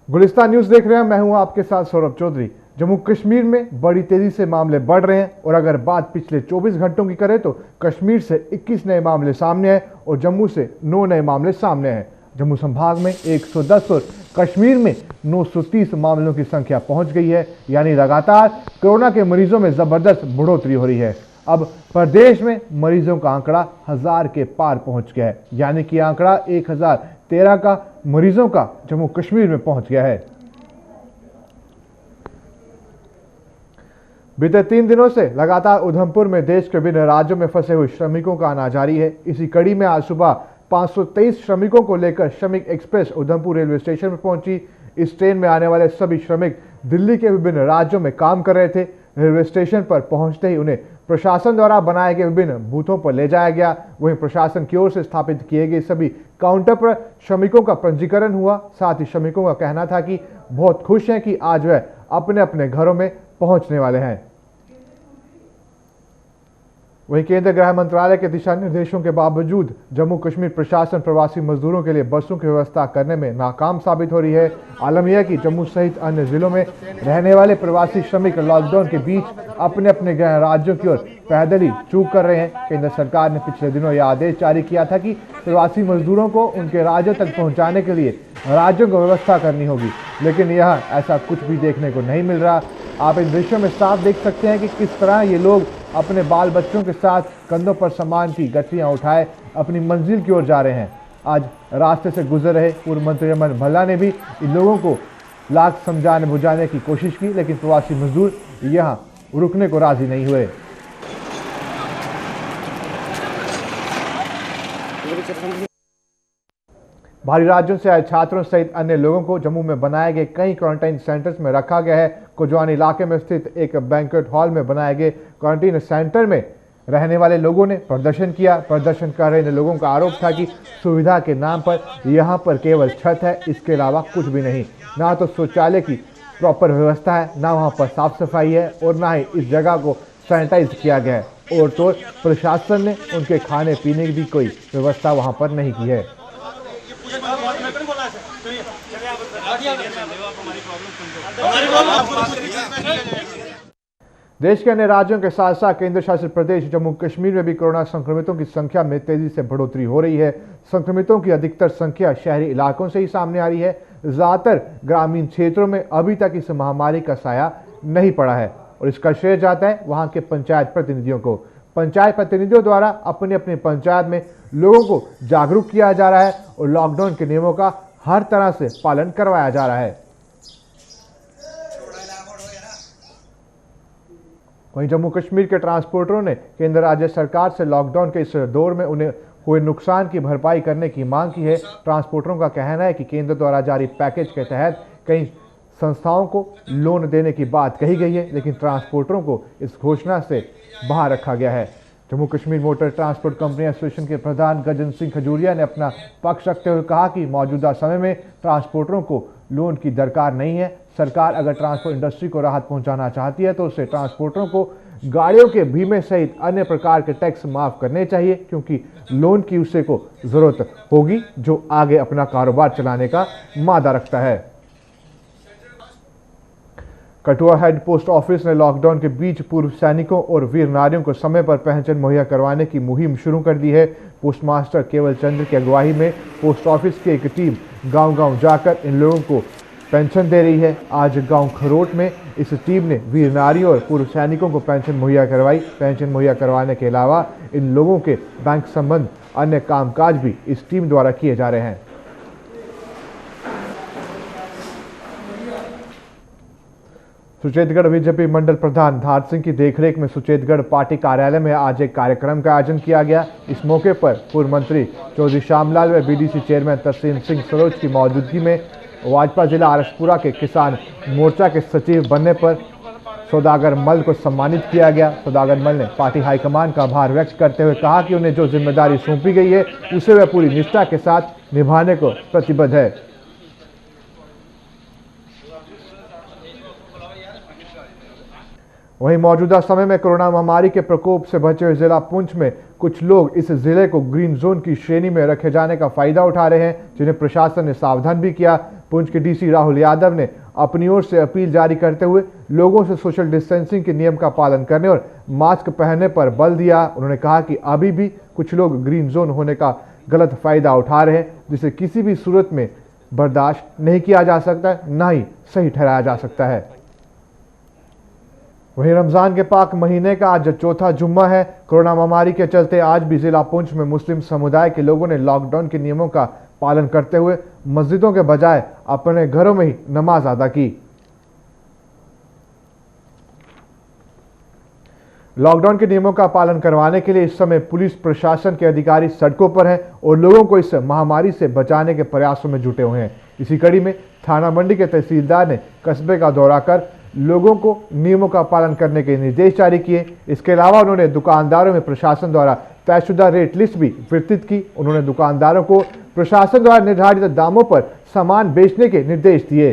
Gulistan news देख रहे हैं, मैं हूं आपके साथ सौरभ चौधरी। जम्मू कश्मीर में बड़ी तेजी से मामले बढ़ रहे हैं और अगर बात पिछले 24 घंटों की करें तो कश्मीर से 21 नए मामले सामने आए और जम्मू से 9 नए मामले सामने हैं। जम्मू संभाग में 110 और कश्मीर में 930 मामलों की संख्या पहुंच गई है, यानी लगातार कोरोना के मरीजों में जबरदस्त बढ़ोतरी हो रही है। अब प्रदेश में मरीजों का आंकड़ा 1000 के पार पहुंच गया है, यानी कि आंकड़ा 1013 का मरीजों का जम्मू कश्मीर में पहुंच गया है। बीते 3 दिनों से लगातार उधमपुर में देश के विभिन्न राज्यों में फंसे हुए श्रमिकों का आना जारी है। इसी कड़ी में आज सुबह 523 श्रमिकों को लेकर श्रमिक एक्सप्रेस उधमपुर रेलवे स्टेशन पर पहुंची। इस ट्रेन में आने वाले सभी श्रमिक दिल्ली के विभिन्न राज्यों में काम कर रहे थे। रेलवे स्टेशन पर पहुंचते ही उन्हें प्रशासन द्वारा बनाए गए विभिन्न बूथों पर ले जाया गया। वहीं प्रशासन की ओर से स्थापित किए गए सभी काउंटर पर श्रमिकों का पंजीकरण हुआ। साथ ही श्रमिकों का कहना था कि बहुत खुश हैं कि आज वह अपने अपने घरों में पहुंचने वाले हैं। वहीं केंद्रीय गृह मंत्रालय के दिशा निर्देशों के बावजूद जम्मू कश्मीर प्रशासन प्रवासी मजदूरों के लिए बसों की व्यवस्था करने में नाकाम साबित हो रही है। आलम यह कि जम्मू सहित अन्य जिलों में रहने वाले प्रवासी श्रमिक लॉकडाउन के बीच अपने अपने गृह राज्यों की ओर पैदल ही चूक कर रहे हैं। केंद्र सरकार ने पिछले दिनों यह आदेश जारी किया था कि प्रवासी मजदूरों को उनके राज्यों तक पहुंचाने के लिए राज्यों को व्यवस्था करनी होगी, लेकिन यह ऐसा कुछ भी देखने को नहीं मिल रहा। आप इन दृश्यों में साफ देख सकते हैं कि किस तरह ये लोग अपने बाल बच्चों के साथ कंधों पर सामान की गठरियां उठाए अपनी मंजिल की ओर जा रहे हैं। आज रास्ते से गुजर रहे पूर्व मंत्री रमन भल्ला ने भी इन लोगों को लाख समझाने बुझाने की कोशिश की, लेकिन प्रवासी मजदूर यहाँ रुकने को राजी नहीं हुए। बाहरी राज्यों से आए छात्रों सहित अन्य लोगों को जम्मू में बनाए गए कई क्वारंटाइन सेंटर्स में रखा गया है। कोजवानी इलाके में स्थित एक बैंक्वेट हॉल में बनाए गए क्वारंटीन सेंटर में रहने वाले लोगों ने प्रदर्शन किया। प्रदर्शन कर रहे लोगों का आरोप था कि सुविधा के नाम पर यहाँ पर केवल छत है, इसके अलावा कुछ भी नहीं। ना तो शौचालय की प्रॉपर व्यवस्था है, ना वहाँ पर साफ सफाई है और ना ही इस जगह को सैनिटाइज किया गया है। और तो प्रशासन ने उनके खाने पीने की भी कोई व्यवस्था वहाँ पर नहीं की है। देश के अन्य राज्यों के साथ साथ केंद्र शासित प्रदेश जम्मू कश्मीर में भी कोरोना संक्रमितों की संख्या में तेजी से बढ़ोतरी हो रही है। संक्रमितों की अधिकतर संख्या शहरी इलाकों से ही सामने आ रही है। ज्यादातर ग्रामीण क्षेत्रों में अभी तक इस महामारी का साया नहीं पड़ा है और इसका श्रेय जाता है वहां के पंचायत प्रतिनिधियों को। पंचायत प्रतिनिधियों द्वारा अपने अपने पंचायत में लोगों को जागरूक किया जा रहा है और लॉकडाउन के नियमों का हर तरह से पालन करवाया जा रहा है। वहीं जम्मू कश्मीर के ट्रांसपोर्टरों ने केंद्र राज्य सरकार से लॉकडाउन के इस दौर में उन्हें हुए नुकसान की भरपाई करने की मांग की है। ट्रांसपोर्टरों का कहना है कि केंद्र द्वारा जारी पैकेज के तहत कई संस्थाओं को लोन देने की बात कही गई है, लेकिन ट्रांसपोर्टरों को इस घोषणा से बाहर रखा गया है। Jammu Kashmir motor transport company association के प्रधान गजन सिंह खजूरिया ने अपना पक्ष रखते हुए कहा कि मौजूदा समय में ट्रांसपोर्टरों को लोन की दरकार नहीं है। सरकार अगर ट्रांसपोर्ट इंडस्ट्री को राहत पहुंचाना चाहती है तो उसे ट्रांसपोर्टरों को गाड़ियों के बीमे सहित अन्य प्रकार के टैक्स माफ करने चाहिए, क्योंकि लोन की उसे को जरूरत होगी जो आगे अपना कारोबार चलाने का मादा रखता है। कठुआ हेड पोस्ट ऑफिस ने लॉकडाउन के बीच पूर्व सैनिकों और वीर नारियों को समय पर पेंशन मुहैया करवाने की मुहिम शुरू कर दी है। पोस्टमास्टर केवल चंद्र की अगुवाई में पोस्ट ऑफिस की एक टीम गांव-गांव जाकर इन लोगों को पेंशन दे रही है। आज गांव खरोट में इस टीम ने वीर नारियों और पूर्व सैनिकों को पेंशन मुहैया करवाई। पेंशन मुहैया करवाने के अलावा इन लोगों के बैंक संबंध अन्य कामकाज भी इस टीम द्वारा किए जा रहे हैं। सुचेतगढ़ बीजेपी मंडल प्रधान धार सिंह की देखरेख में सुचेतगढ़ पार्टी कार्यालय में आज एक कार्यक्रम का आयोजन किया गया। इस मौके पर पूर्व मंत्री चौधरी श्यामलाल व बीडीसी चेयरमैन तरसीम सिंह सरोज की मौजूदगी में भाजपा जिला आरसपुरा के किसान मोर्चा के सचिव बनने पर सौदागर मल को सम्मानित किया गया। सौदागर मल ने पार्टी हाईकमान का आभार व्यक्त करते हुए कहा कि उन्हें जो जिम्मेदारी सौंपी गई है उसे वे पूरी निष्ठा के साथ निभाने को प्रतिबद्ध है। वहीं मौजूदा समय में कोरोना महामारी के प्रकोप से बचे हुए जिला पुंछ में कुछ लोग इस जिले को ग्रीन जोन की श्रेणी में रखे जाने का फायदा उठा रहे हैं, जिन्हें प्रशासन ने सावधान भी किया। पुंछ के डीसी राहुल यादव ने अपनी ओर से अपील जारी करते हुए लोगों से सोशल डिस्टेंसिंग के नियम का पालन करने और मास्क पहनने पर बल दिया। उन्होंने कहा कि अभी भी कुछ लोग ग्रीन जोन होने का गलत फायदा उठा रहे हैं, जिसे किसी भी सूरत में बर्दाश्त नहीं किया जा सकता, ना ही सही ठहराया जा सकता है। वहीं रमजान के पाक महीने का आज चौथा जुम्मा है। कोरोना महामारी के चलते आज भी जिला पुंछ में मुस्लिम समुदाय के लोगों ने लॉकडाउन के नियमों का पालन करते हुए मस्जिदों के बजाय अपने घरों में ही नमाज अदा की। लॉकडाउन के नियमों का पालन करवाने के लिए इस समय पुलिस प्रशासन के अधिकारी सड़कों पर हैं और लोगों को इस महामारी से बचाने के प्रयासों में जुटे हुए हैं। इसी कड़ी में थाना मंडी के तहसीलदार ने कस्बे का दौरा कर लोगों को नियमों का पालन करने के निर्देश जारी किए। इसके अलावा उन्होंने दुकानदारों में प्रशासन द्वारा तयशुदा रेट लिस्ट भी वितरित की। उन्होंने दुकानदारों को प्रशासन द्वारा निर्धारित दामों पर सामान बेचने के निर्देश दिए।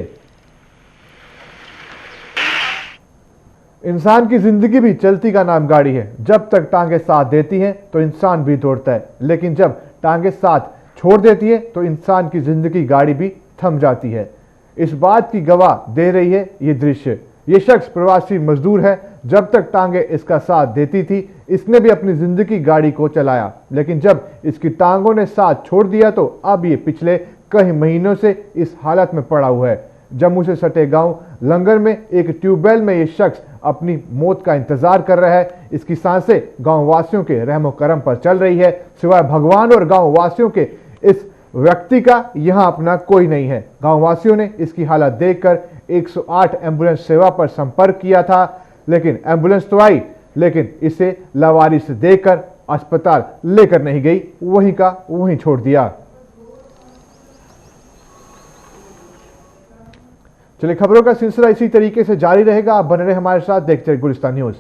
इंसान की जिंदगी भी चलती का नाम गाड़ी है। जब तक टांगे साथ देती हैं तो इंसान भी दौड़ता है, लेकिन जब टांगे साथ छोड़ देती है तो इंसान की जिंदगी गाड़ी भी थम जाती है। इस बात की गवाह दे रही है ये दृश्य। ये शख्स प्रवासी मजदूर है। जब तक टांगे इसका साथ देती थी, इसने भी अपनी जिंदगी गाड़ी को चलाया, लेकिन जब इसकी टांगों ने साथ छोड़ दिया तो अब ये पिछले कई महीनों से इस हालत में पड़ा हुआ है। जम्मू से सटे गांव लंगर में एक ट्यूबवेल में ये शख्स अपनी मौत का इंतजार कर रहा है। इसकी सांसें गांव वासियों के रहमो करम पर चल रही है। सिवाय भगवान और गांव वासियों के इस व्यक्ति का यहां अपना कोई नहीं है। गांव वासियों ने इसकी हालत देखकर 108 एम्बुलेंस सेवा पर संपर्क किया था, लेकिन एम्बुलेंस तो आई, लेकिन इसे लावारिस देखकर अस्पताल लेकर नहीं गई, वहीं का वहीं छोड़ दिया। चलिए, खबरों का सिलसिला इसी तरीके से जारी रहेगा। आप बने रहे हमारे साथ, देखते रहिए गुलिस्तान न्यूज।